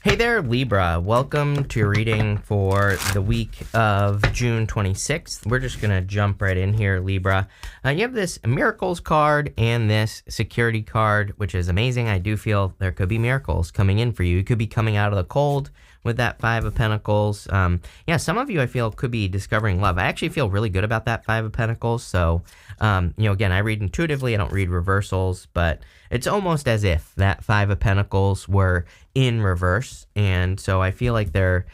Hey there, Libra. Welcome to your reading for the week of June 26th. We're just going to jump right in here, Libra. You have this Miracles card and this Security card, which is amazing. I do feel there could be miracles coming in for you. You could be coming out of the cold with that Five of Pentacles. Some of you I feel could be discovering love. I actually feel really good about that Five of Pentacles. So, again, I read intuitively. I don't read reversals, but it's almost as if that Five of Pentacles were in reverse. And so I feel like there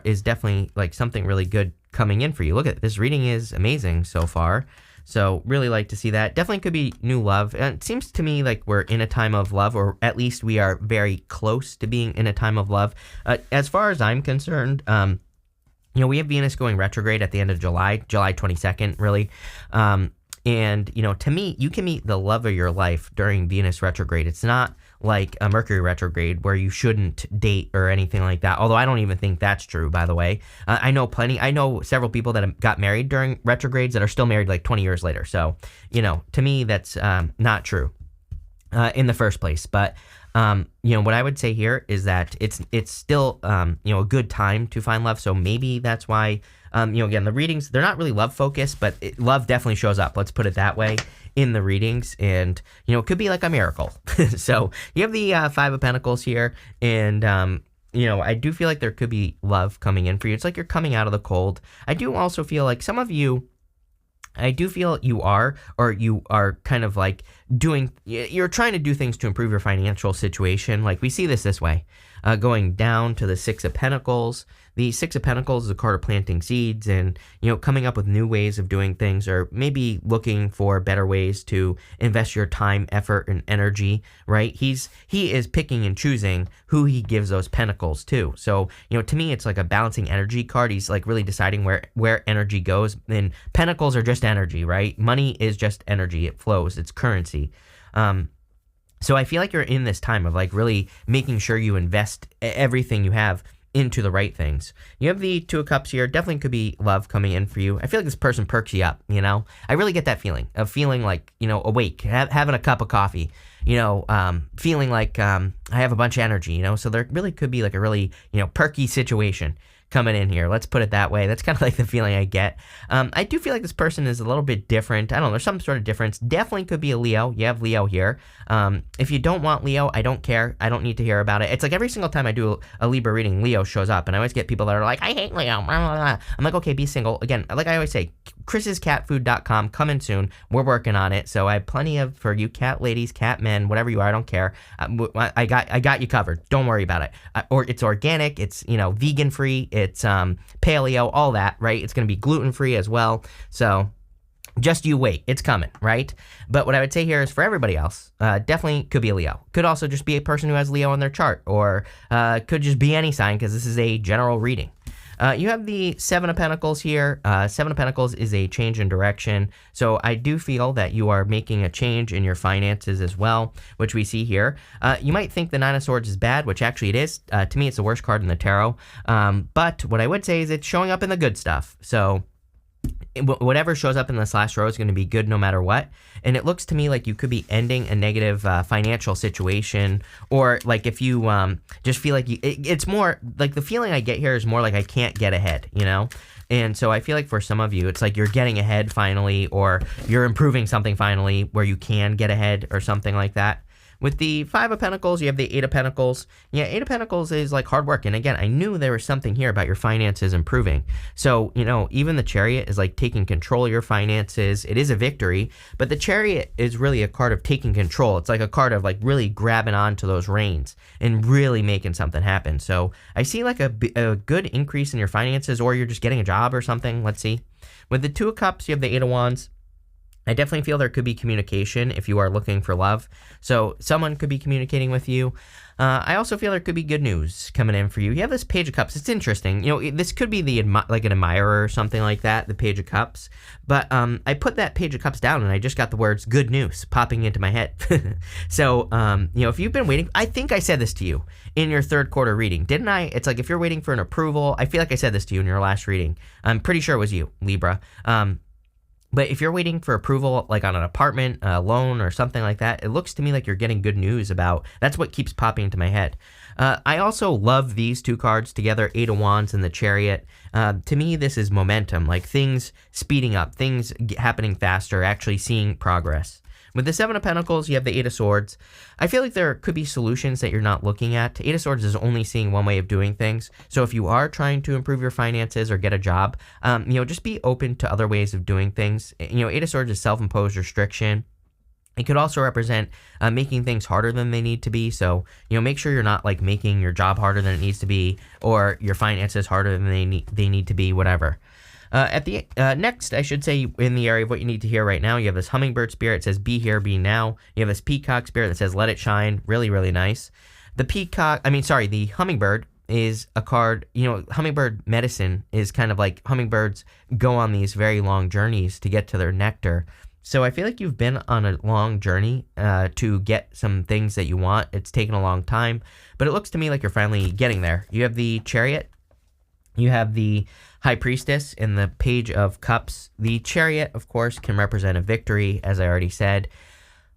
is definitely like something really good coming in for you. Look at this reading is amazing so far. So really like to see that. Definitely could be new love. And it seems to me like we're in a time of love, or at least we are very close to being in a time of love. As far as I'm concerned, we have Venus going retrograde at the end of July 22nd, really. And, to me, you can meet the love of your life during Venus retrograde. It's not like a Mercury retrograde where you shouldn't date or anything like that. Although I don't even think that's true, by the way. I know several people that have got married during retrogrades that are still married like 20 years later. So, to me, that's not true in the first place. But, what I would say here is that it's still, a good time to find love. So maybe that's why, again, the readings, they're not really love focused, but love definitely shows up. Let's put it that way in the readings. And, it could be like a miracle. So you have the Five of Pentacles here. And, I do feel like there could be love coming in for you. It's like you're coming out of the cold. I do also feel like some of you, I do feel you are kind of like you're trying to do things to improve your financial situation. Like we see this way, going down to the Six of Pentacles. The Six of Pentacles is a card of planting seeds and, coming up with new ways of doing things, or maybe looking for better ways to invest your time, effort, and energy, right? He is picking and choosing who he gives those pentacles to. So, to me, it's like a balancing energy card. He's like really deciding where energy goes. And pentacles are just energy, right? Money is just energy. It flows. It's currency. So I feel like you're in this time of like really making sure you invest everything you have into the right things. You have the Two of Cups here. Definitely could be love coming in for you. I feel like this person perks you up, I really get that feeling of feeling like, awake, having a cup of coffee, feeling like I have a bunch of energy, so there really could be like a really, perky situation coming in here. Let's put it that way. That's kind of like the feeling I get. I do feel like this person is a little bit different. I don't know. There's some sort of difference. Definitely could be a Leo. You have Leo here. If you don't want Leo, I don't care. I don't need to hear about it. It's like every single time I do a Libra reading, Leo shows up. And I always get people that are like, I hate Leo. I'm like, okay, be single. Again, like I always say, chrisscatfood.com, coming soon. We're working on it. So I have plenty for you cat ladies, cat men, whatever you are. I don't care. I got you covered. Don't worry about it. Or it's organic. It's, vegan free. It's paleo, all that, right? It's going to be gluten-free as well. So just you wait. It's coming, right? But what I would say here is for everybody else, definitely could be a Leo. Could also just be a person who has Leo in their chart, or could just be any sign, because this is a general reading. You have the Seven of Pentacles here. Seven of Pentacles is a change in direction. So I do feel that you are making a change in your finances as well, which we see here. You might think the Nine of Swords is bad, which actually it is. To me, it's the worst card in the tarot. But what I would say is it's showing up in the good stuff. So whatever shows up in this last row is going to be good no matter what. And it looks to me like you could be ending a negative financial situation, or like if you just feel like it's more like the feeling I get here is more like I can't get ahead, And so I feel like for some of you, it's like you're getting ahead finally, or you're improving something finally where you can get ahead or something like that. With the Five of Pentacles, you have the Eight of Pentacles. Yeah, Eight of Pentacles is like hard work. And again, I knew there was something here about your finances improving. So, even the Chariot is like taking control of your finances. It is a victory, but the Chariot is really a card of taking control. It's like a card of like really grabbing onto those reins and really making something happen. So I see like a good increase in your finances, or you're just getting a job or something. Let's see. With the Two of Cups, you have the Eight of Wands. I definitely feel there could be communication if you are looking for love. So someone could be communicating with you. I also feel there could be good news coming in for you. You have this Page of Cups. It's interesting. This could be like an admirer or something like that, the Page of Cups. But I put that Page of Cups down and I just got the words good news popping into my head. So, if you've been waiting, I think I said this to you in your third quarter reading, didn't I? It's like if you're waiting for an approval, I feel like I said this to you in your last reading. I'm pretty sure it was you, Libra. But if you're waiting for approval, like on an apartment, a loan, or something like that, it looks to me like you're getting good news about. That's what keeps popping into my head. I also love these two cards together, Eight of Wands and the Chariot. To me, this is momentum, like things speeding up, things happening faster, actually seeing progress. With the Seven of Pentacles, you have the Eight of Swords. I feel like there could be solutions that you're not looking at. Eight of Swords is only seeing one way of doing things. So if you are trying to improve your finances or get a job, just be open to other ways of doing things. Eight of Swords is self-imposed restriction. It could also represent making things harder than they need to be. So, make sure you're not like making your job harder than it needs to be, or your finances harder than they need to be, whatever. Next, I should say, in the area of what you need to hear right now, you have this hummingbird spirit. It says, be here, be now. You have this peacock spirit that says, let it shine. Really, really nice. The hummingbird is a card, hummingbird medicine is kind of like hummingbirds go on these very long journeys to get to their nectar. So I feel like you've been on a long journey to get some things that you want. It's taken a long time, but it looks to me like you're finally getting there. You have the Chariot. You have the High Priestess and the Page of Cups. The Chariot, of course, can represent a victory, as I already said.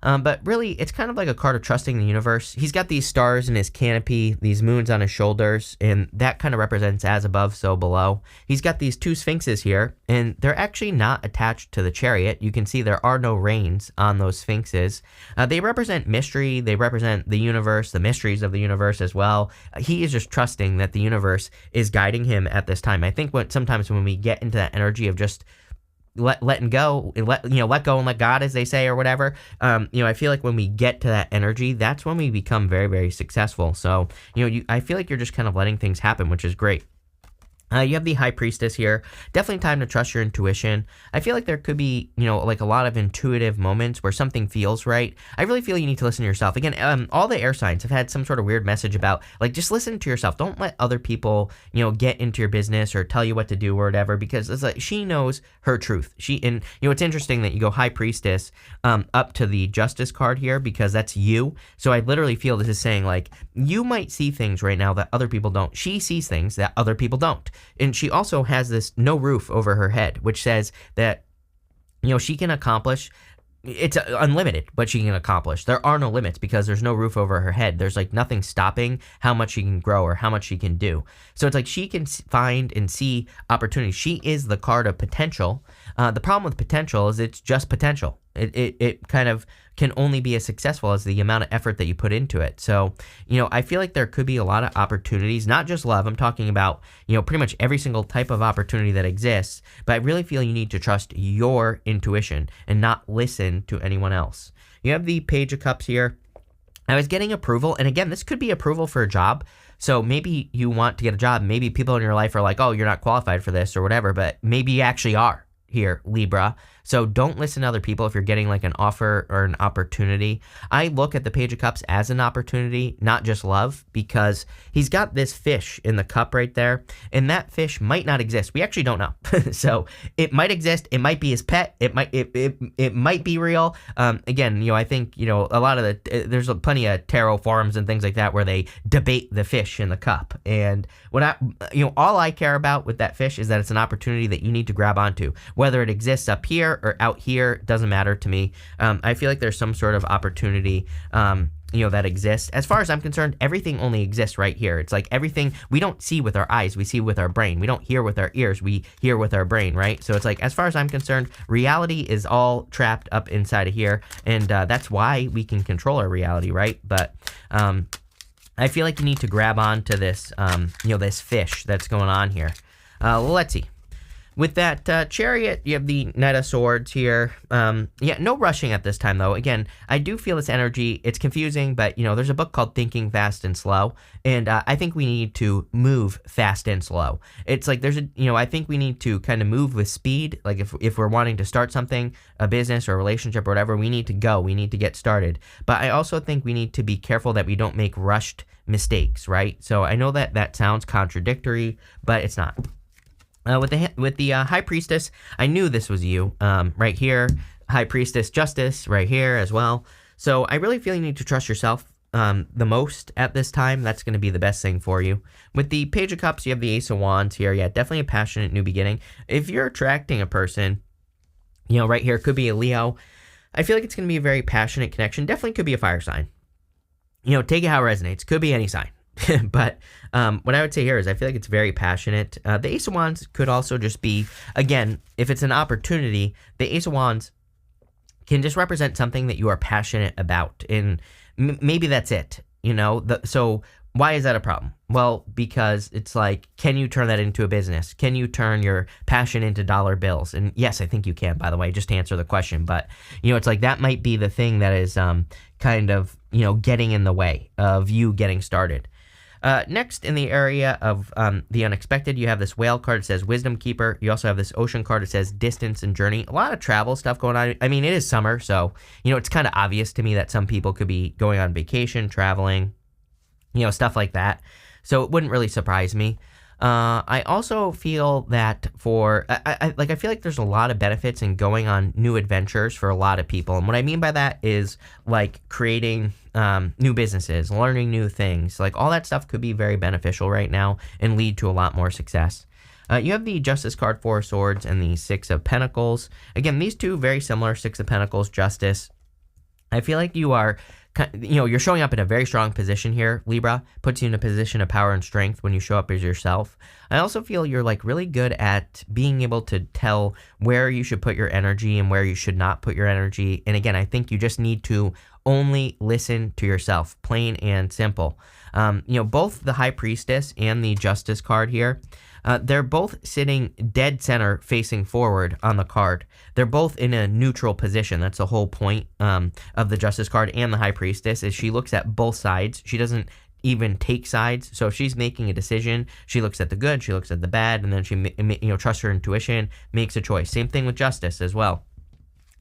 But really, it's kind of like a card of trusting the universe. He's got these stars in his canopy, these moons on his shoulders, and that kind of represents as above, so below. He's got these two sphinxes here, and they're actually not attached to the Chariot. You can see there are no reins on those sphinxes. They represent mystery. They represent the universe, the mysteries of the universe as well. He is just trusting that the universe is guiding him at this time. I think sometimes when we get into that energy of just letting go, let go and let God, as they say, or whatever. I feel like when we get to that energy, that's when we become very, very successful. So, I feel like you're just kind of letting things happen, which is great. You have the High Priestess here. Definitely time to trust your intuition. I feel like there could be, like a lot of intuitive moments where something feels right. I really feel you need to listen to yourself. Again, all the air signs have had some sort of weird message about, like, just listen to yourself. Don't let other people, get into your business or tell you what to do or whatever, because it's like she knows her truth. It's interesting that you go High Priestess up to the Justice card here, because that's you. So I literally feel this is saying, like, you might see things right now that other people don't. She sees things that other people don't. And she also has this no roof over her head, which says that, she can accomplish. It's unlimited what she can accomplish. There are no limits because there's no roof over her head. There's like nothing stopping how much she can grow or how much she can do. So it's like she can find and see opportunities. She is the card of potential. The problem with potential is it's just potential. It kind of can only be as successful as the amount of effort that you put into it. So, I feel like there could be a lot of opportunities, not just love. I'm talking about, pretty much every single type of opportunity that exists. But I really feel you need to trust your intuition and not listen to anyone else. You have the Page of Cups here. I was getting approval. And again, this could be approval for a job. So maybe you want to get a job. Maybe people in your life are like, oh, you're not qualified for this or whatever. But maybe you actually are here, Libra. So don't listen to other people if you're getting like an offer or an opportunity. I look at the Page of Cups as an opportunity, not just love, because he's got this fish in the cup right there, and that fish might not exist. We actually don't know. So it might exist. It might be his pet. It might be real. Again, I think, a lot of there's plenty of tarot forums and things like that where they debate the fish in the cup. And all I care about with that fish is that it's an opportunity that you need to grab onto. Whether it exists up here or out here, doesn't matter to me. I feel like there's some sort of opportunity that exists. As far as I'm concerned, everything only exists right here. It's like everything we don't see with our eyes, we see with our brain. We don't hear with our ears, we hear with our brain, right? So it's like, as far as I'm concerned, reality is all trapped up inside of here, and that's why we can control our reality, right? But I feel like you need to grab on to this, this fish that's going on here. Let's see. With that Chariot, you have the Knight of Swords here. No rushing at this time, though. Again, I do feel this energy. It's confusing, but, there's a book called Thinking Fast and Slow, and I think we need to move fast and slow. It's like I think we need to kind of move with speed. Like if we're wanting to start something, a business or a relationship or whatever, we need to go. We need to get started. But I also think we need to be careful that we don't make rushed mistakes, right? So I know that sounds contradictory, but it's not. With the High Priestess, I knew this was you right here. High Priestess Justice right here as well. So I really feel you need to trust yourself the most at this time. That's going to be the best thing for you. With the Page of Cups, you have the Ace of Wands here. Yeah, definitely a passionate new beginning. If you're attracting a person, Right here could be a Leo. I feel like it's going to be a very passionate connection. Definitely could be a fire sign. Take it how it resonates. Could be any sign. But what I would say here is I feel like it's very passionate. The Ace of Wands could also just be, again, if it's an opportunity, the Ace of Wands can just represent something that you are passionate about. And maybe that's it. So why is that a problem? Well, because it's like, can you turn that into a business? Can you turn your passion into dollar bills? And yes, I think you can, by the way, just to answer the question. But, it's like that might be the thing that is kind of, getting in the way of you getting started. Next, in the area of the unexpected, you have this whale card that says Wisdom Keeper. You also have this ocean card that says Distance and Journey. A lot of travel stuff going on. I mean, it is summer, so, it's kind of obvious to me that some people could be going on vacation, traveling, stuff like that. So it wouldn't really surprise me. I also feel that I feel like there's a lot of benefits in going on new adventures for a lot of people. And what I mean by that is like creating new businesses, learning new things, like all that stuff could be very beneficial right now and lead to a lot more success. You have the Justice card, Four of Swords, and the Six of Pentacles. Again, these two very similar, Six of Pentacles, Justice. I feel like you are, you're showing up in a very strong position here, Libra. Puts you in a position of power and strength when you show up as yourself. I also feel you're like really good at being able to tell where you should put your energy and where you should not put your energy. And again, I think you just need to only listen to yourself, plain and simple. Both the High Priestess and the Justice card here, they're both sitting dead center facing forward on the card. They're both in a neutral position. That's the whole point of the Justice card and the High Priestess is she looks at both sides. She doesn't even take sides. So if she's making a decision, she looks at the good, she looks at the bad, and then she trusts her intuition, makes a choice. Same thing with Justice as well.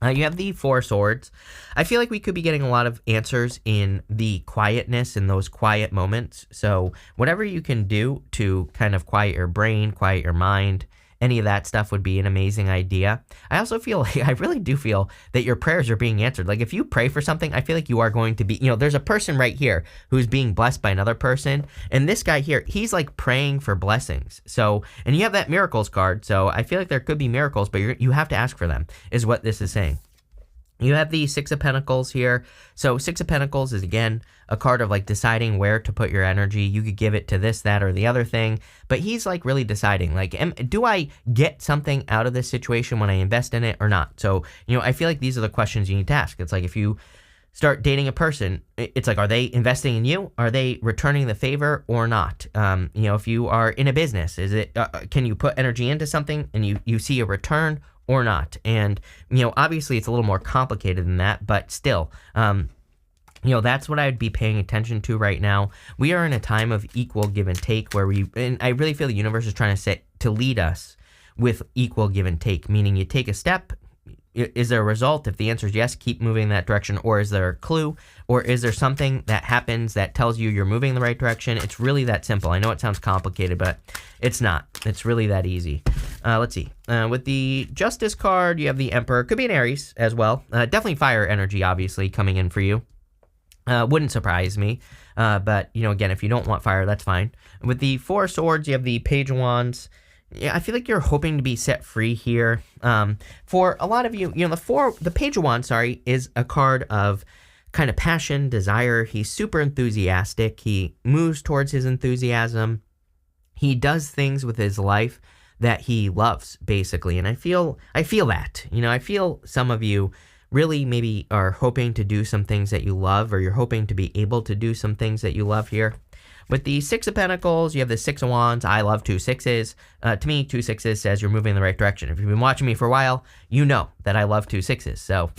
You have the Four Swords. I feel like we could be getting a lot of answers in the quietness in those quiet moments. So whatever you can do to kind of quiet your brain, quiet your mind, any of that stuff would be an amazing idea. I also feel like, I really do feel that your prayers are being answered. Like if you pray for something, I feel like you are going to be, there's a person right here who's being blessed by another person. And this guy here, he's like praying for blessings. So, and you have that miracles card. So I feel like there could be miracles, but you have to ask for them is what this is saying. You have the Six of Pentacles here. So Six of Pentacles is, again, a card of like deciding where to put your energy. You could give it to this, that, or the other thing. But he's like really deciding, like, do I get something out of this situation when I invest in it or not? So, I feel like these are the questions you need to ask. It's like if you start dating a person, it's like, are they investing in you? Are they returning the favor or not? If you are in a business, is it can you put energy into something and you see a return or not? And, obviously it's a little more complicated than that, but still, that's what I'd be paying attention to right now. We are in a time of equal give and take and I really feel the universe is trying to lead us with equal give and take, meaning you take a step. Is there a result? If the answer is yes, keep moving in that direction. Or is there a clue? Or is there something that happens that tells you you're moving in the right direction? It's really that simple. I know it sounds complicated, but it's not. It's really that easy. Let's see. With the Justice card, you have the Emperor. Could be an Aries as well. Definitely fire energy, obviously, coming in for you. Wouldn't surprise me. But, again, if you don't want fire, that's fine. With the Four of Swords, you have the Page of Wands. Yeah, I feel like you're hoping to be set free here. For a lot of you, the Page of Wands, is a card of kind of passion, desire. He's super enthusiastic. He moves towards his enthusiasm. He does things with his life that he loves, basically. And I feel that. I feel some of you really maybe are hoping to do some things that you love, or you're hoping to be able to do some things that you love here. With the Six of Pentacles, you have the Six of Wands. I love 2 6s. To me, 2 6s says you're moving in the right direction. If you've been watching me for a while, you know that I love 2 6s. So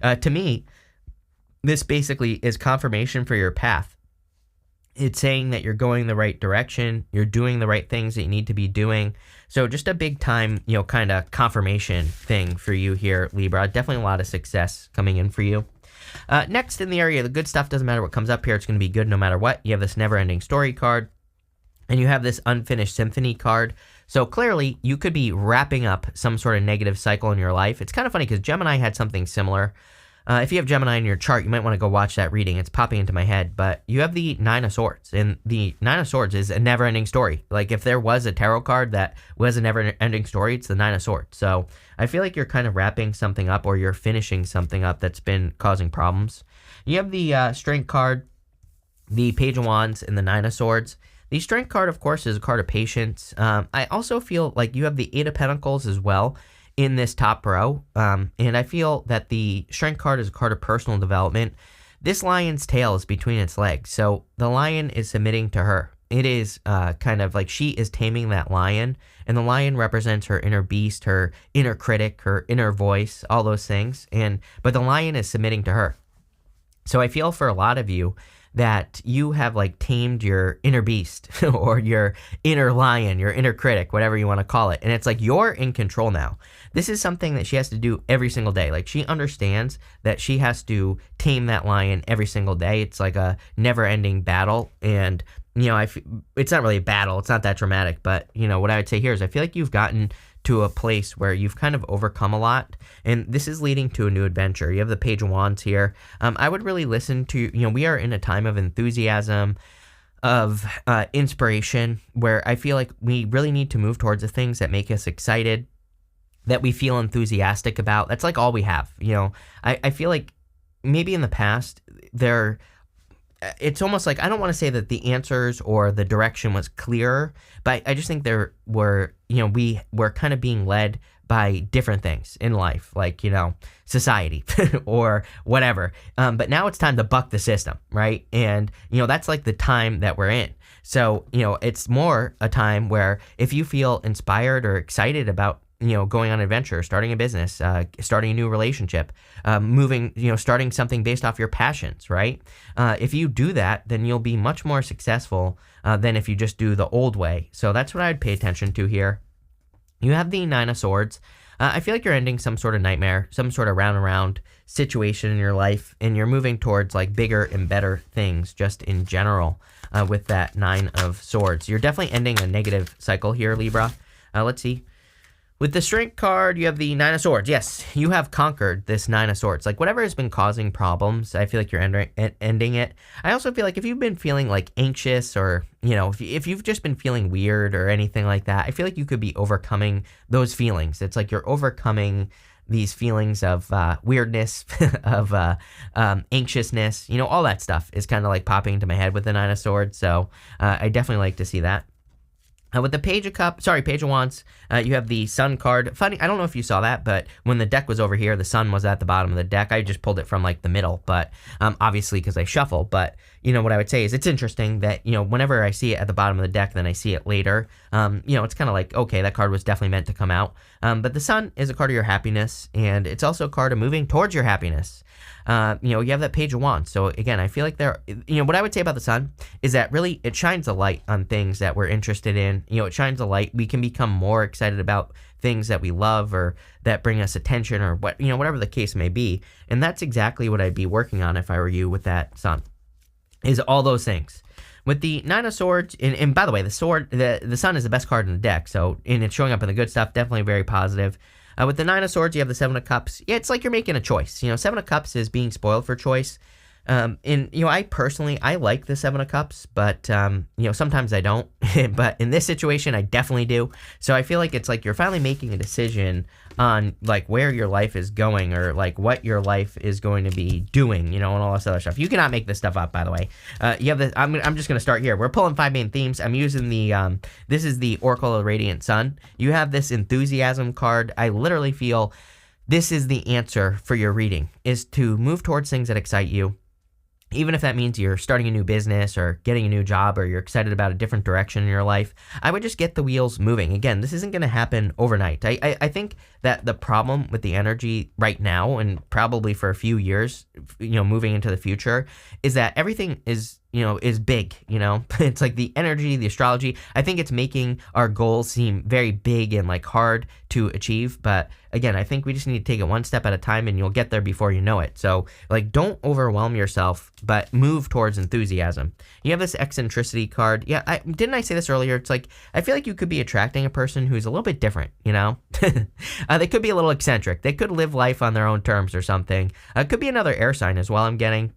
to me, this basically is confirmation for your path. It's saying that you're going the right direction. You're doing the right things that you need to be doing. So just a big time, kind of confirmation thing for you here, Libra. Definitely a lot of success coming in for you. Next in the area of the good stuff, doesn't matter what comes up here, it's going to be good no matter what. You have this never-ending story card, and you have this unfinished symphony card. So clearly, you could be wrapping up some sort of negative cycle in your life. It's kind of funny because Gemini had something similar. If you have Gemini in your chart, you might want to go watch that reading. It's popping into my head. But you have the Nine of Swords, and the Nine of Swords is a never-ending story. Like, if there was a tarot card that was a never-ending story, it's the Nine of Swords. So I feel like you're kind of wrapping something up, or you're finishing something up that's been causing problems. You have the Strength card, the Page of Wands, and the Nine of Swords. The Strength card, of course, is a card of patience. I also feel like you have the Eight of Pentacles as well in this top row, and I feel that the Strength card is a card of personal development. This lion's tail is between its legs, so the lion is submitting to her. It is kind of like she is taming that lion, and the lion represents her inner beast, her inner critic, her inner voice, all those things, but the lion is submitting to her. So I feel for a lot of you that you have like tamed your inner beast or your inner lion, your inner critic, whatever you want to call it. And it's like you're in control now. This is something that she has to do every single day. Like, she understands that she has to tame that lion every single day. It's like a never ending battle. And, it's not really a battle. It's not that dramatic. But, what I would say here is I feel like you've gotten to a place where you've kind of overcome a lot, and this is leading to a new adventure. You have the Page of Wands here. I would really listen to, we are in a time of enthusiasm, of inspiration, where I feel like we really need to move towards the things that make us excited, that we feel enthusiastic about. That's like all we have. I feel like maybe in the past it's almost like, I don't want to say that the answers or the direction was clearer, but I just think there were, we were kind of being led by different things in life, like, society or whatever. But now it's time to buck the system, right? And, that's like the time that we're in. So, it's more a time where if you feel inspired or excited about going on an adventure, starting a business, starting a new relationship, moving, starting something based off your passions, right? If you do that, then you'll be much more successful than if you just do the old way. So that's what I'd pay attention to here. You have the Nine of Swords. I feel like you're ending some sort of nightmare, some sort of round and round situation in your life, and you're moving towards like bigger and better things just in general with that Nine of Swords. You're definitely ending a negative cycle here, Libra. Let's see. With the Strength card, you have the Nine of Swords. Yes, you have conquered this Nine of Swords. Like, whatever has been causing problems, I feel like you're ending it. I also feel like if you've been feeling like anxious, or, if you've just been feeling weird or anything like that, I feel like you could be overcoming those feelings. It's like you're overcoming these feelings of weirdness, of anxiousness, all that stuff is kind of like popping into my head with the Nine of Swords. So I definitely like to see that. With the Page of Wands, you have the Sun card. Funny, I don't know if you saw that, but when the deck was over here, the Sun was at the bottom of the deck. I just pulled it from like the middle, but obviously because I shuffle. But what I would say is it's interesting that whenever I see it at the bottom of the deck, then I see it later. It's kind of like, okay, that card was definitely meant to come out. But the Sun is a card of your happiness, and it's also a card of moving towards your happiness. You have that Page of Wands. So again, I feel like what I would say about the Sun is that really it shines a light on things that we're interested in. It shines a light. We can become more excited about things that we love or that bring us attention, or whatever the case may be. And that's exactly what I'd be working on if I were you with that Sun, is all those things. With the Nine of Swords, and by the way, the Sun is the best card in the deck. So, and it's showing up in the good stuff, definitely very positive. With the Nine of Swords, you have the Seven of Cups. Yeah, it's like you're making a choice. Seven of Cups is being spoiled for choice. I personally, I like the Seven of Cups, but, sometimes I don't. But in this situation, I definitely do. So I feel like it's like you're finally making a decision on like where your life is going, or like what your life is going to be doing, and all this other stuff. You cannot make this stuff up, by the way. You have the, I'm just going to start here. We're pulling 5 main themes. I'm using the, this is the Oracle of the Radiant Sun. You have this Enthusiasm card. I literally feel this is the answer for your reading, is to move towards things that excite you. Even if that means you're starting a new business or getting a new job, or you're excited about a different direction in your life, I would just get the wheels moving. Again, this isn't going to happen overnight. I think that the problem with the energy right now, and probably for a few years, moving into the future, is that everything is is big, it's like the energy, the astrology. I think it's making our goals seem very big and like hard to achieve. But again, I think we just need to take it one step at a time and you'll get there before you know it. So like, don't overwhelm yourself, but move towards enthusiasm. You have this eccentricity card. Yeah. Didn't I say this earlier? It's like, I feel like you could be attracting a person who's a little bit different, they could be a little eccentric. They could live life on their own terms or something. It could be another air sign as well, I'm getting.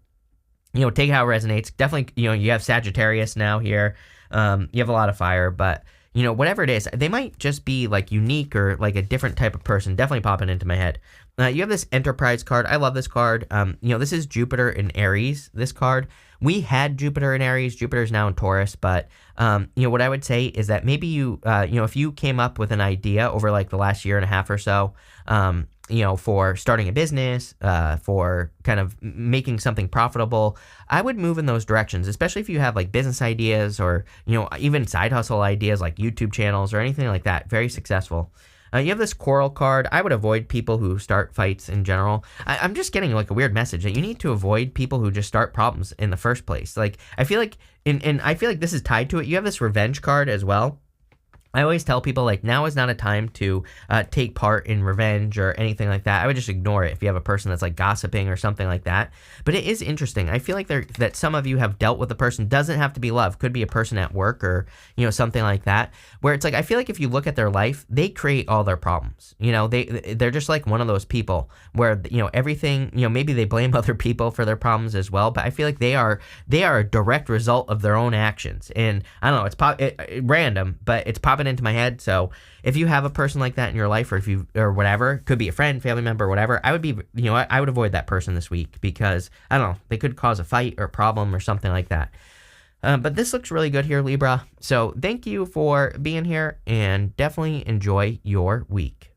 Take how it resonates. Definitely, you have Sagittarius now here. You have a lot of fire, but, whatever it is, they might just be like unique or like a different type of person. Definitely popping into my head. You have this Enterprise card. I love this card. This is Jupiter in Aries, this card. We had Jupiter in Aries. Jupiter's now in Taurus, but, what I would say is that maybe if you came up with an idea over like the last year and a half or so, for starting a business, for kind of making something profitable, I would move in those directions, especially if you have like business ideas or, even side hustle ideas like YouTube channels or anything like that. Very successful. You have this Coral card. I would avoid people who start fights in general. I'm just getting like a weird message that you need to avoid people who just start problems in the first place. Like, I feel like, and I feel like this is tied to it. You have this Revenge card as well. I always tell people, like, now is not a time to take part in revenge or anything like that. I would just ignore it if you have a person that's, like, gossiping or something like that. But it is interesting. I feel like that some of you have dealt with a person. Doesn't have to be love. Could be a person at work or, something like that. Where it's like, I feel like if you look at their life, they create all their problems. They're just like one of those people where, everything, maybe they blame other people for their problems as well. But I feel like they are a direct result of their own actions. And I don't know, it's random, but it's popping into my head. So if you have a person like that in your life, or whatever, could be a friend, family member, whatever, I would be, I would avoid that person this week because I don't know, they could cause a fight or a problem or something like that. But this looks really good here, Libra. So thank you for being here and definitely enjoy your week.